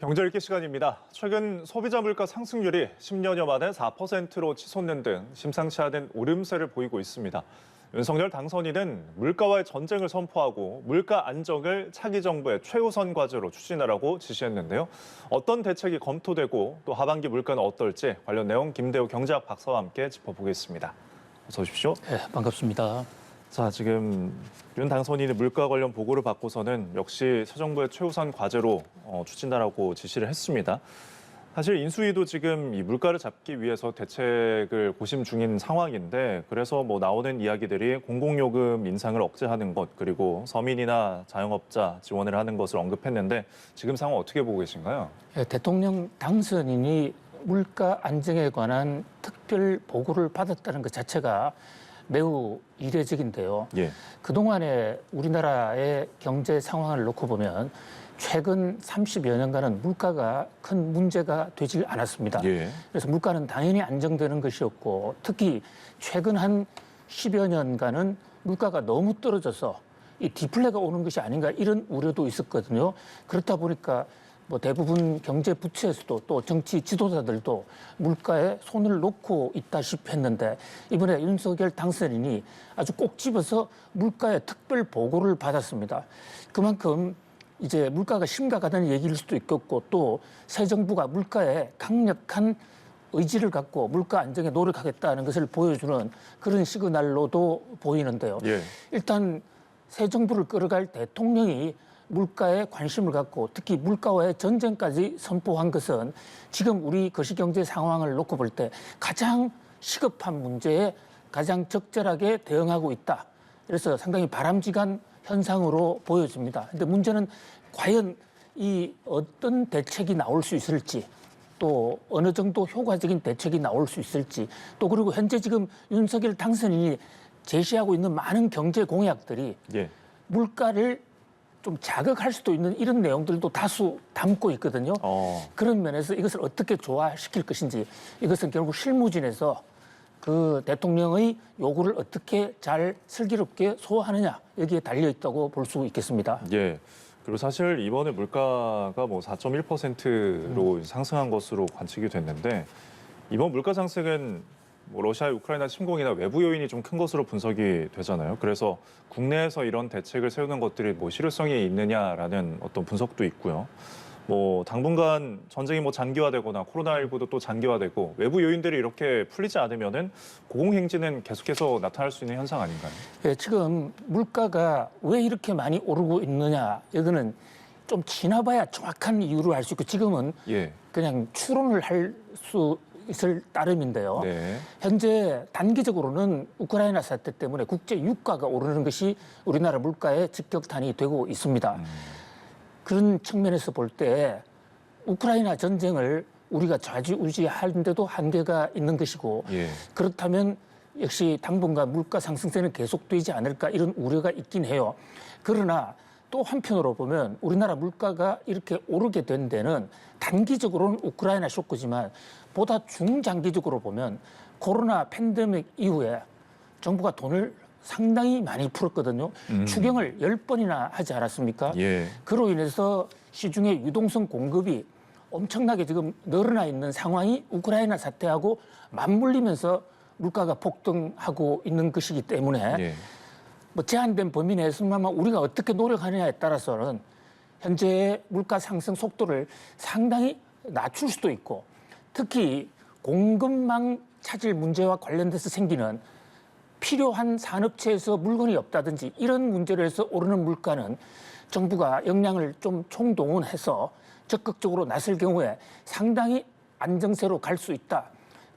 경제 읽기 시간입니다. 최근 소비자 물가 상승률이 10년여 만에 4%로 치솟는 등 심상치 않은 오름세를 보이고 있습니다. 윤석열 당선인은 물가와의 전쟁을 선포하고 물가 안정을 차기 정부의 최우선 과제로 추진하라고 지시했는데요. 어떤 대책이 검토되고 또 하반기 물가는 어떨지 관련 내용 김대우 경제학 박사와 함께 짚어보겠습니다. 어서 오십시오. 네, 반갑습니다. 자, 지금 윤 당선인이 물가 관련 보고를 받고서는 역시 새 정부의 최우선 과제로 추진하라고 지시를 했습니다. 사실 인수위도 지금 이 물가를 잡기 위해서 대책을 고심 중인 상황인데 그래서 나오는 이야기들이 공공요금 인상을 억제하는 것 그리고 서민이나 자영업자 지원을 하는 것을 언급했는데 지금 상황 어떻게 보고 계신가요? 네, 대통령 당선인이 물가 안정에 관한 특별 보고를 받았다는 것 자체가 매우 이례적인데요. 예. 그동안의 우리나라의 경제 상황을 놓고 보면 최근 30여 년간은 물가가 큰 문제가 되질 않았습니다. 예. 그래서 물가는 당연히 안정되는 것이었고 특히 최근 한 10여 년간은 물가가 너무 떨어져서 이 디플레가 오는 것이 아닌가 이런 우려도 있었거든요. 그렇다 보니까 대부분 경제 부처에서도 또 정치 지도자들도 물가에 손을 놓고 있다시피 했는데 이번에 윤석열 당선인이 아주 꼭 집어서 물가에 특별 보고를 받았습니다. 그만큼 이제 물가가 심각하다는 얘기일 수도 있겠고 또 새 정부가 물가에 강력한 의지를 갖고 물가 안정에 노력하겠다는 것을 보여주는 그런 시그널로도 보이는데요. 예. 일단 새 정부를 끌어갈 대통령이 물가에 관심을 갖고 특히 물가와의 전쟁까지 선포한 것은 지금 우리 거시경제 상황을 놓고 볼 때 가장 시급한 문제에 가장 적절하게 대응하고 있다. 그래서 상당히 바람직한 현상으로 보여집니다. 근데 문제는 과연 이 어떤 대책이 나올 수 있을지 또 어느 정도 효과적인 대책이 나올 수 있을지 또 그리고 현재 지금 윤석열 당선인이 제시하고 있는 많은 경제 공약들이 예. 물가를 좀 자극할 수도 있는 이런 내용들도 다수 담고 있거든요. 그런 면에서 이것을 어떻게 조화시킬 것인지 이것은 결국 실무진에서 그 대통령의 요구를 어떻게 잘 슬기롭게 소화하느냐 여기에 달려 있다고 볼 수 있겠습니다. 예. 그리고 사실 이번에 물가가 4.1%로 상승한 것으로 관측이 됐는데 이번 물가 상승은 러시아 우크라이나 침공이나 외부 요인이 좀 큰 것으로 분석이 되잖아요. 그래서 국내에서 이런 대책을 세우는 것들이 실효성이 있느냐라는 어떤 분석도 있고요. 당분간 전쟁이 장기화되거나 코로나19도 또 장기화되고 외부 요인들이 이렇게 풀리지 않으면은 고공행진은 계속해서 나타날 수 있는 현상 아닌가요? 예, 지금 물가가 왜 이렇게 많이 오르고 있느냐 이거는 좀 지나봐야 정확한 이유를 알 수 있고 지금은 예. 그냥 추론을 할 수 있을 따름인데요. 네. 현재 단기적으로는 우크라이나 사태 때문에 국제 유가가 오르는 것이 우리나라 물가에 직격탄이 되고 있습니다. 그런 측면에서 볼 때 우크라이나 전쟁을 우리가 좌지우지하는데도 한계가 있는 것이고 예. 그렇다면 역시 당분간 물가 상승세는 계속되지 않을까 이런 우려가 있긴 해요. 그러나 또 한편으로 보면 우리나라 물가가 이렇게 오르게 된 데는 단기적으로는 우크라이나 쇼크지만 보다 중장기적으로 보면 코로나 팬데믹 이후에 정부가 돈을 상당히 많이 풀었거든요. 추경을 10번이나 하지 않았습니까? 예. 그로 인해서 시중에 유동성 공급이 엄청나게 지금 늘어나 있는 상황이 우크라이나 사태하고 맞물리면서 물가가 폭등하고 있는 것이기 때문에 예. 제한된 범위 내에서만 우리가 어떻게 노력하느냐에 따라서는 현재의 물가 상승 속도를 상당히 낮출 수도 있고 특히 공급망 차질 문제와 관련돼서 생기는 필요한 산업체에서 물건이 없다든지 이런 문제로 해서 오르는 물가는 정부가 역량을 좀 총동원해서 적극적으로 나설 경우에 상당히 안정세로 갈 수 있다.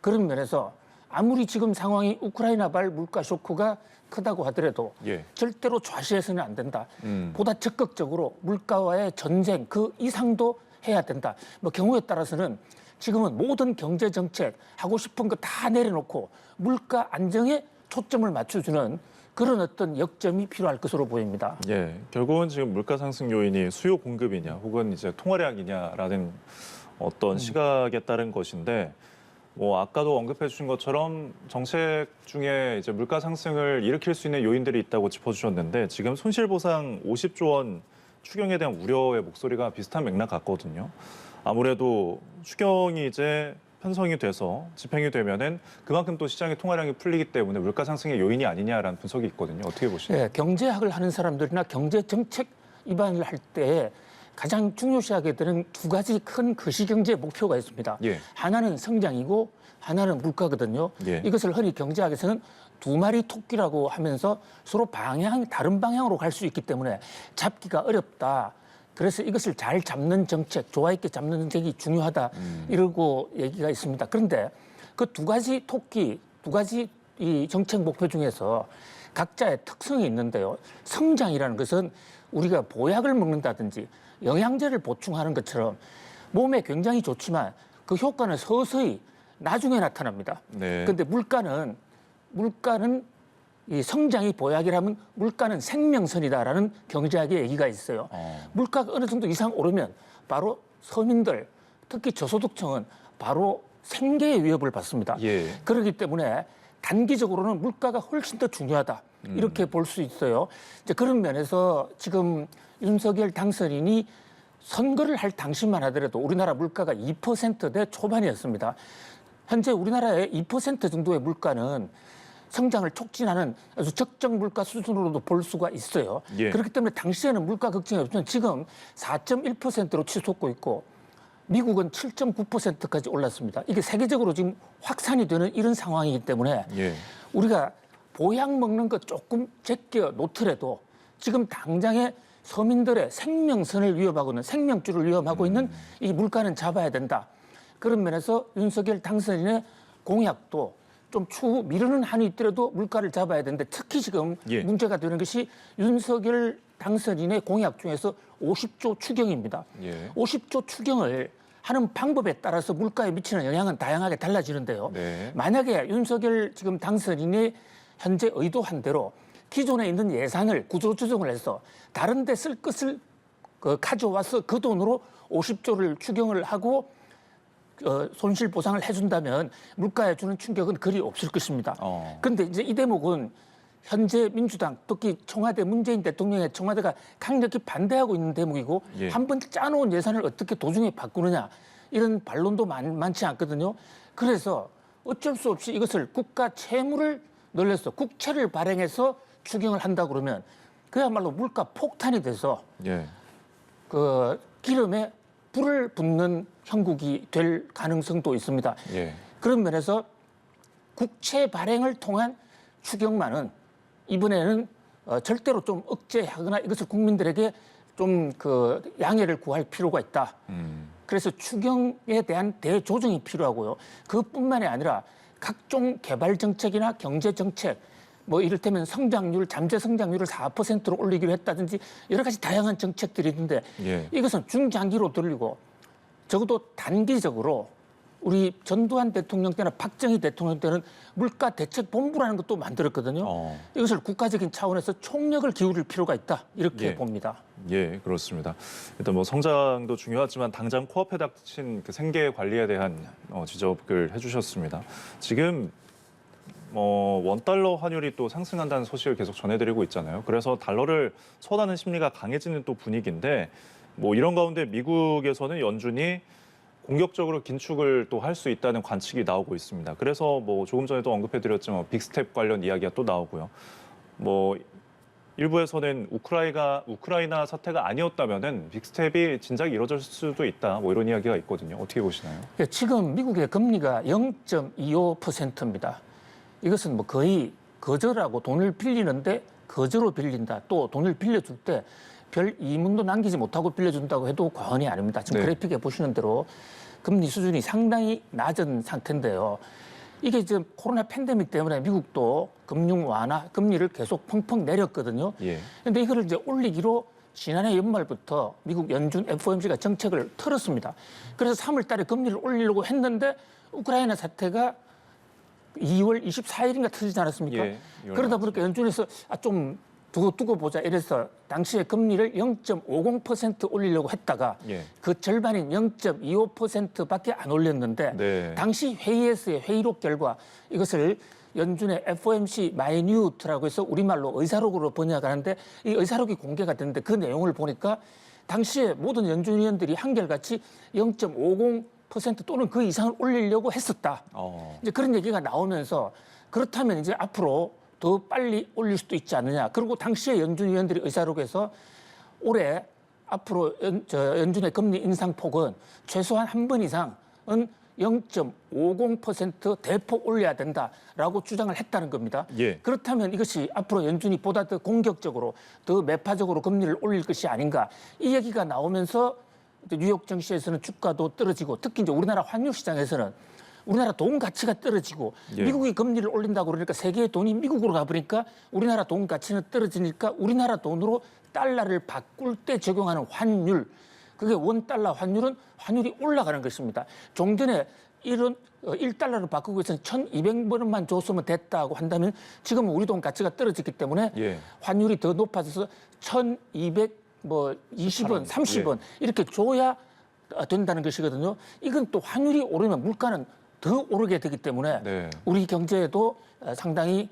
그런 면에서 아무리 지금 상황이 우크라이나발 물가 쇼크가 크다고 하더라도 예. 절대로 좌시해서는 안 된다. 보다 적극적으로 물가와의 전쟁 그 이상도 해야 된다. 경우에 따라서는 지금은 모든 경제 정책 하고 싶은 거 다 내려놓고 물가 안정에 초점을 맞춰주는 그런 어떤 역점이 필요할 것으로 보입니다. 예. 결국은 지금 물가 상승 요인이 수요 공급이냐 혹은 이제 통화량이냐라는 어떤 시각에 따른 것인데 아까도 언급해 주신 것처럼 정책 중에 이제 물가 상승을 일으킬 수 있는 요인들이 있다고 짚어주셨는데 지금 손실보상 50조 원 추경에 대한 우려의 목소리가 비슷한 맥락 같거든요. 아무래도 추경이 이제 편성이 돼서 집행이 되면은 그만큼 또 시장의 통화량이 풀리기 때문에 물가 상승의 요인이 아니냐라는 분석이 있거든요. 어떻게 보시나요? 네, 경제학을 하는 사람들이나 경제 정책 입안을 할 때 가장 중요시하게 되는 두 가지 큰 거시경제 목표가 있습니다. 예. 하나는 성장이고 하나는 물가거든요. 예. 이것을 흔히 경제학에서는 두 마리 토끼라고 하면서 서로 다른 방향으로 갈 수 있기 때문에 잡기가 어렵다. 그래서 이것을 잘 잡는 정책, 조화 있게 잡는 정책이 중요하다. 이러고 얘기가 있습니다. 그런데 그 두 가지 토끼, 두 가지 이 정책 목표 중에서 각자의 특성이 있는데요. 성장이라는 것은 우리가 보약을 먹는다든지 영양제를 보충하는 것처럼 몸에 굉장히 좋지만 그 효과는 서서히 나중에 나타납니다. 네. 그런데 물가는 이 성장이 보약이라면 물가는 생명선이다라는 경제학의 얘기가 있어요. 물가가 어느 정도 이상 오르면 바로 서민들, 특히 저소득층은 바로 생계의 위협을 받습니다. 예. 그렇기 때문에 단기적으로는 물가가 훨씬 더 중요하다. 이렇게 볼 수 있어요. 이제 그런 면에서 지금 윤석열 당선인이 선거를 할 당시만 하더라도 우리나라 물가가 2%대 초반이었습니다. 현재 우리나라의 2% 정도의 물가는 성장을 촉진하는 아주 적정 물가 수준으로도 볼 수가 있어요. 예. 그렇기 때문에 당시에는 물가 걱정이 없지만 지금 4.1%로 치솟고 있고 미국은 7.9%까지 올랐습니다. 이게 세계적으로 지금 확산이 되는 이런 상황이기 때문에 예. 우리가 보약 먹는 거 조금 제껴 놓더라도 지금 당장에 서민들의 생명선을 위협하고 있는 생명줄을 위협하고 있는 이 물가는 잡아야 된다. 그런 면에서 윤석열 당선인의 공약도 좀 추후 미루는 한이 있더라도 물가를 잡아야 되는데 특히 지금 예. 문제가 되는 것이 윤석열 당선인의 공약 중에서 50조 추경입니다. 예. 50조 추경을 하는 방법에 따라서 물가에 미치는 영향은 다양하게 달라지는데요. 네. 만약에 윤석열 지금 당선인이 현재 의도한 대로 기존에 있는 예산을 구조 조정을 해서 다른 데 쓸 것을 가져와서 그 돈으로 50조를 추경을 하고 손실 보상을 해준다면 물가에 주는 충격은 그리 없을 것입니다. 그런데 이제 이 대목은 현재 민주당, 특히 청와대 문재인 대통령의 청와대가 강력히 반대하고 있는 대목이고 예. 한번 짜놓은 예산을 어떻게 도중에 바꾸느냐 이런 반론도 많지 않거든요. 그래서 어쩔 수 없이 이것을 국가 채무를 늘려서 국채를 발행해서 추경을 한다 그러면 그야말로 물가 폭탄이 돼서 예. 그 기름에 불을 붓는 형국이 될 가능성도 있습니다. 예. 그런 면에서 국채 발행을 통한 추경만은 이번에는 절대로 좀 억제하거나 이것을 국민들에게 좀 양해를 구할 필요가 있다. 그래서 추경에 대한 대조정이 필요하고요. 그뿐만이 아니라 각종 개발 정책이나 경제 정책, 뭐 이를테면 성장률, 잠재 성장률을 4%로 올리기로 했다든지 여러 가지 다양한 정책들이 있는데 예. 이것은 중장기로 돌리고 적어도 단기적으로 우리 전두환 대통령 때나 박정희 대통령 때는 물가 대책 본부라는 것도 만들었거든요. 이것을 국가적인 차원에서 총력을 기울일 필요가 있다. 이렇게 예. 봅니다. 예, 그렇습니다. 일단 뭐 성장도 중요하지만 당장 코앞에 닥친 그 생계 관리에 대한 지적을 해주셨습니다. 지금 원달러 환율이 또 상승한다는 소식을 계속 전해드리고 있잖아요. 그래서 달러를 선호하는 심리가 강해지는 또 분위기인데 뭐 이런 가운데 미국에서는 연준이 공격적으로 긴축을 또 할 수 있다는 관측이 나오고 있습니다. 그래서 뭐 조금 전에도 언급해드렸지만 빅스텝 관련 이야기가 또 나오고요. 뭐 일부에서는 우크라이나 사태가 아니었다면은 빅스텝이 진작에 이뤄졌을 수도 있다. 뭐 이런 이야기가 있거든요. 어떻게 보시나요? 지금 미국의 금리가 0.25%입니다. 이것은 뭐 거의 거저라고 돈을 빌리는데 거저로 빌린다. 또 돈을 빌려줄 때 별 이문도 남기지 못하고 빌려준다고 해도 과언이 아닙니다. 지금 네. 그래픽에 보시는 대로 금리 수준이 상당히 낮은 상태인데요. 이게 지금 코로나 팬데믹 때문에 미국도 금융 완화, 금리를 계속 펑펑 내렸거든요. 예. 그런데 이거를 이제 올리기로 지난해 연말부터 미국 연준 FOMC가 정책을 틀었습니다. 그래서 3월 달에 금리를 올리려고 했는데 우크라이나 사태가 2월 24일인가 터지지 않았습니까? 예, 그러다 보니까 연준에서 좀 두고 보자 이래서 당시에 금리를 0.50% 올리려고 했다가 예. 그 절반인 0.25%밖에 안 올렸는데 네. 당시 회의에서의 회의록 결과 이것을 연준의 FOMC 마이뉴트라고 해서 우리말로 의사록으로 번역하는데 이 의사록이 공개가 됐는데 그 내용을 보니까 당시에 모든 연준위원들이 한결같이 0.50% 또는 그 이상을 올리려고 했었다. 이제 그런 얘기가 나오면서 그렇다면 이제 앞으로 더 빨리 올릴 수도 있지 않느냐. 그리고 당시에 연준위원들이 의사록에서 올해 앞으로 연준의 금리 인상폭은 최소한 한 번 이상은 0.50% 대폭 올려야 된다라고 주장을 했다는 겁니다. 예. 그렇다면 이것이 앞으로 연준이 보다 더 공격적으로 더 매파적으로 금리를 올릴 것이 아닌가 이 얘기가 나오면서 뉴욕 증시에서는 주가도 떨어지고 특히 이제 우리나라 환율 시장에서는 우리나라 돈 가치가 떨어지고 예. 미국이 금리를 올린다고 그러니까 세계의 돈이 미국으로 가버리니까 우리나라 돈 가치는 떨어지니까 우리나라 돈으로 달러를 바꿀 때 적용하는 환율 그게 원달러 환율은 환율이 올라가는 것입니다. 종전에 이런 1달러를 바꾸기 위해서는 1,200원만 줬으면 됐다고 한다면 지금은 우리 돈 가치가 떨어졌기 때문에 예. 환율이 더 높아져서 1,220원, 30원 이렇게 줘야 된다는 것이거든요. 이건 또 환율이 오르면 물가는 더 오르게 되기 때문에 네. 우리 경제에도 상당히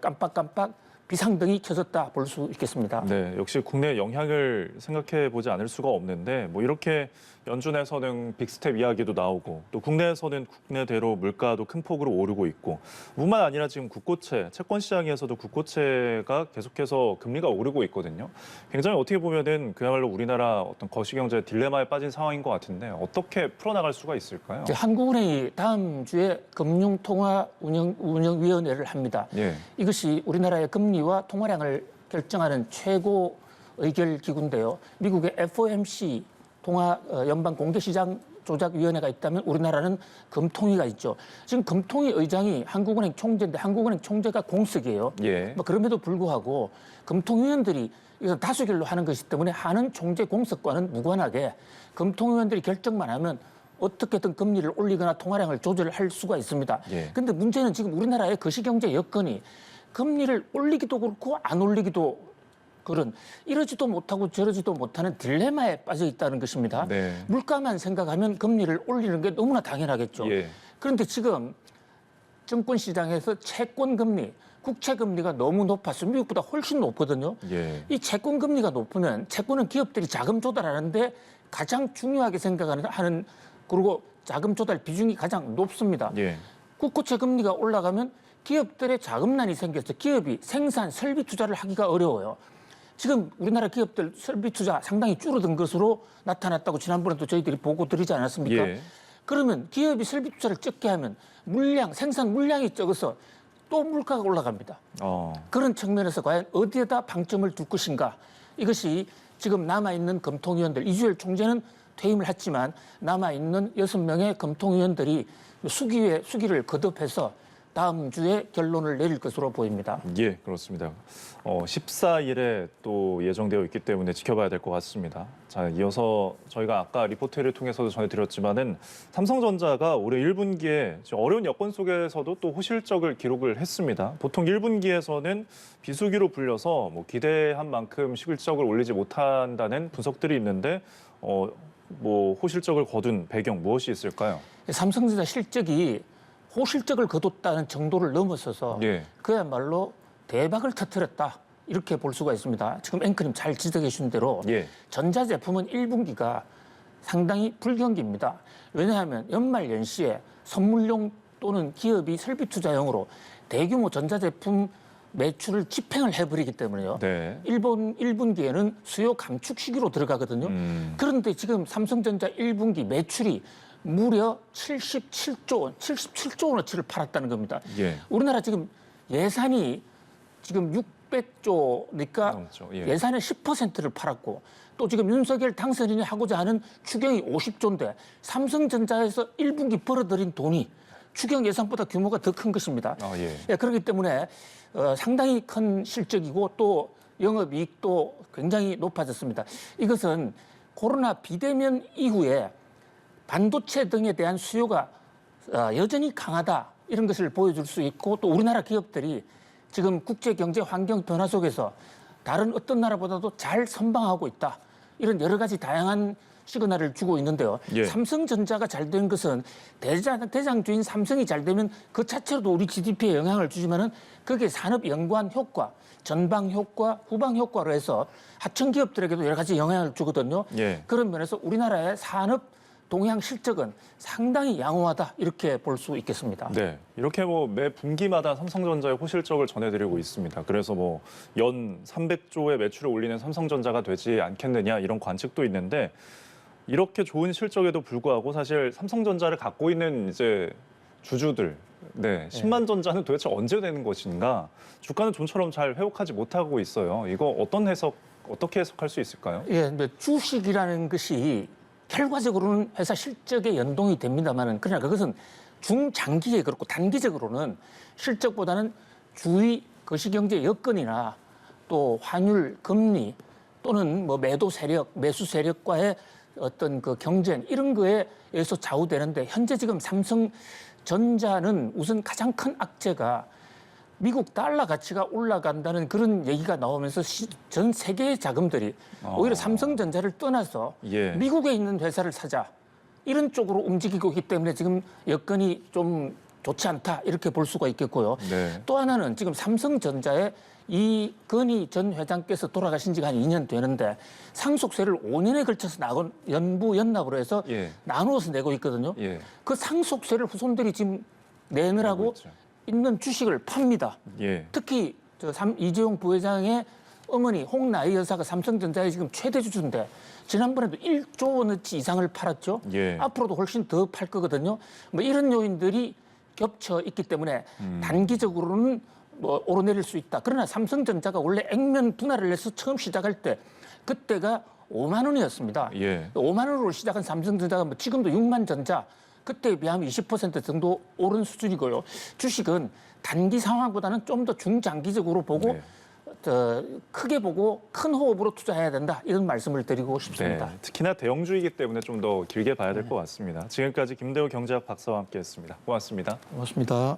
깜빡깜빡 비상등이 켜졌다 볼 수 있겠습니다. 네, 역시 국내 영향을 생각해 보지 않을 수가 없는데 뭐 이렇게 연준에서는 빅스텝 이야기도 나오고 또 국내에서는 국내대로 물가도 큰 폭으로 오르고 있고 뿐만 아니라 지금 국고채, 채권 시장에서도 국고채가 계속해서 금리가 오르고 있거든요. 굉장히 어떻게 보면은 그야말로 우리나라 어떤 거시경제 딜레마에 빠진 상황인 것 같은데 어떻게 풀어나갈 수가 있을까요? 한국은행이 다음 주에 금융통화운영위원회를 합니다. 예. 이것이 우리나라의 금리와 통화량을 결정하는 최고 의결 기구인데요. 미국의 FOMC 통화 연방 공개시장 조작위원회가 있다면 우리나라는 금통위가 있죠. 지금 금통위 의장이 한국은행 총재인데 한국은행 총재가 공석이에요. 예. 뭐 그럼에도 불구하고 금통위원들이 이거 다수결로 하는 것이기 때문에 하는 총재 공석과는 무관하게 금통위원들이 결정만 하면 어떻게든 금리를 올리거나 통화량을 조절할 수가 있습니다. 그런데 문제는 지금 우리나라의 거시경제 여건이 금리를 올리기도 그렇고 안 올리기도 그런 이러지도 못하고 저러지도 못하는 딜레마에 빠져 있다는 것입니다. 네. 물가만 생각하면 금리를 올리는 게 너무나 당연하겠죠. 예. 그런데 지금 증권시장에서 채권금리, 국채금리가 너무 높아서 미국보다 훨씬 높거든요. 예. 이 채권금리가 높으면 채권은 기업들이 자금 조달하는데 가장 중요하게 생각하는 그리고 자금 조달 비중이 가장 높습니다. 예. 국고채 금리가 올라가면 기업들의 자금난이 생겨서 기업이 생산, 설비 투자를 하기가 어려워요. 지금 우리나라 기업들 설비 투자 상당히 줄어든 것으로 나타났다고 지난번에도 저희들이 보고 드리지 않았습니까? 예. 그러면 기업이 설비 투자를 적게 하면 생산 물량이 적어서 또 물가가 올라갑니다. 그런 측면에서 과연 어디에다 방점을 둘 것인가? 이것이 지금 남아있는 금통위원들, 이주열 총재는 퇴임을 했지만 남아있는 6명의 금통위원들이 수기를 거듭해서 다음 주에 결론을 내릴 것으로 보입니다. 예, 그렇습니다. 14일에 또 예정되어 있기 때문에 지켜봐야 될 것 같습니다. 자, 이어서 저희가 아까 리포트를 통해서도 전해드렸지만은 삼성전자가 올해 1분기에 어려운 여건 속에서도 또 호실적을 기록을 했습니다. 보통 1분기에서는 비수기로 불려서 뭐 기대한 만큼 실적을 올리지 못한다는 분석들이 있는데 뭐 호실적을 거둔 배경 무엇이 있을까요? 삼성전자 실적이 호실적을 거뒀다는 정도를 넘어서서 예. 그야말로 대박을 터뜨렸다. 이렇게 볼 수가 있습니다. 지금 앵커님 잘 지적해 주신 대로 예. 전자제품은 1분기가 상당히 불경기입니다. 왜냐하면 연말 연시에 선물용 또는 기업이 설비 투자용으로 대규모 전자제품 매출을 집행을 해버리기 때문에요. 네. 1분기에는 수요 감축 시기로 들어가거든요. 그런데 지금 삼성전자 1분기 매출이 무려 77조 원어치를 팔았다는 겁니다. 예. 우리나라 지금 예산이 지금 600조니까 넘죠. 예. 예산의 10%를 팔았고 또 지금 윤석열 당선인이 하고자 하는 추경이 50조인데 삼성전자에서 1분기 벌어들인 돈이 추경 예산보다 규모가 더 큰 것입니다. 예. 그렇기 때문에 상당히 큰 실적이고 또 영업이익도 굉장히 높아졌습니다. 이것은 코로나 비대면 이후에 반도체 등에 대한 수요가 여전히 강하다 이런 것을 보여줄 수 있고 또 우리나라 기업들이 지금 국제 경제 환경 변화 속에서 다른 어떤 나라보다도 잘 선방하고 있다. 이런 여러 가지 다양한 시그널을 주고 있는데요. 예. 삼성전자가 잘 된 것은 대장주인 삼성이 잘 되면 그 자체로도 우리 GDP에 영향을 주지만은 그게 산업 연관 효과, 전방 효과, 후방 효과로 해서 하청 기업들에게도 여러 가지 영향을 주거든요. 예. 그런 면에서 우리나라의 산업 동향 실적은 상당히 양호하다 이렇게 볼 수 있겠습니다. 네, 이렇게 뭐 매 분기마다 삼성전자의 호실적을 전해드리고 있습니다. 그래서 뭐 연 300조의 매출을 올리는 삼성전자가 되지 않겠느냐 이런 관측도 있는데 이렇게 좋은 실적에도 불구하고 사실 삼성전자를 갖고 있는 이제 주주들, 네, 10만 전자는 도대체 언제 되는 것인가? 주가는 좀처럼 잘 회복하지 못하고 있어요. 이거 어떻게 해석할 수 있을까요? 예, 근데 주식이라는 것이 결과적으로는 회사 실적에 연동이 됩니다만은 그러나 그것은 중장기에 그렇고 단기적으로는 실적보다는 주위 거시경제 여건이나 또 환율, 금리 또는 뭐 매도 세력, 매수 세력과의 어떤 그 경쟁 이런 거에 의해서 좌우되는데 현재 지금 삼성전자는 우선 가장 큰 악재가 미국 달러 가치가 올라간다는 그런 얘기가 나오면서 전 세계의 자금들이 오히려 삼성전자를 떠나서 예. 미국에 있는 회사를 사자 이런 쪽으로 움직이고 있기 때문에 지금 여건이 좀 좋지 않다 이렇게 볼 수가 있겠고요. 네. 또 하나는 지금 삼성전자의 이건희 전 회장께서 돌아가신 지가 한 2년 되는데 상속세를 5년에 걸쳐서 연납으로 해서 예. 나누어서 내고 있거든요. 예. 그 상속세를 후손들이 지금 내느라고 내고 있죠. 있는 주식을 팝니다. 예. 특히 이재용 부회장의 어머니 홍나희 여사가 삼성전자의 지금 최대 주주인데 지난번에도 1조 원어치 이상을 팔았죠. 예. 앞으로도 훨씬 더 팔 거거든요. 뭐 이런 요인들이 겹쳐 있기 때문에 단기적으로는 뭐 오르내릴 수 있다. 그러나 삼성전자가 원래 액면 분할을 해서 처음 시작할 때 그때가 5만 원이었습니다. 예. 5만 원으로 시작한 삼성전자가 뭐 지금도 6만 전자 그때에 비하면 20% 정도 오른 수준이고요. 주식은 단기 상황보다는 좀 더 중장기적으로 보고 네. 크게 보고 큰 호흡으로 투자해야 된다. 이런 말씀을 드리고 싶습니다. 네. 특히나 대형주이기 때문에 좀 더 길게 봐야 될 것 같습니다. 지금까지 김대호 경제학 박사와 함께했습니다. 고맙습니다. 고맙습니다.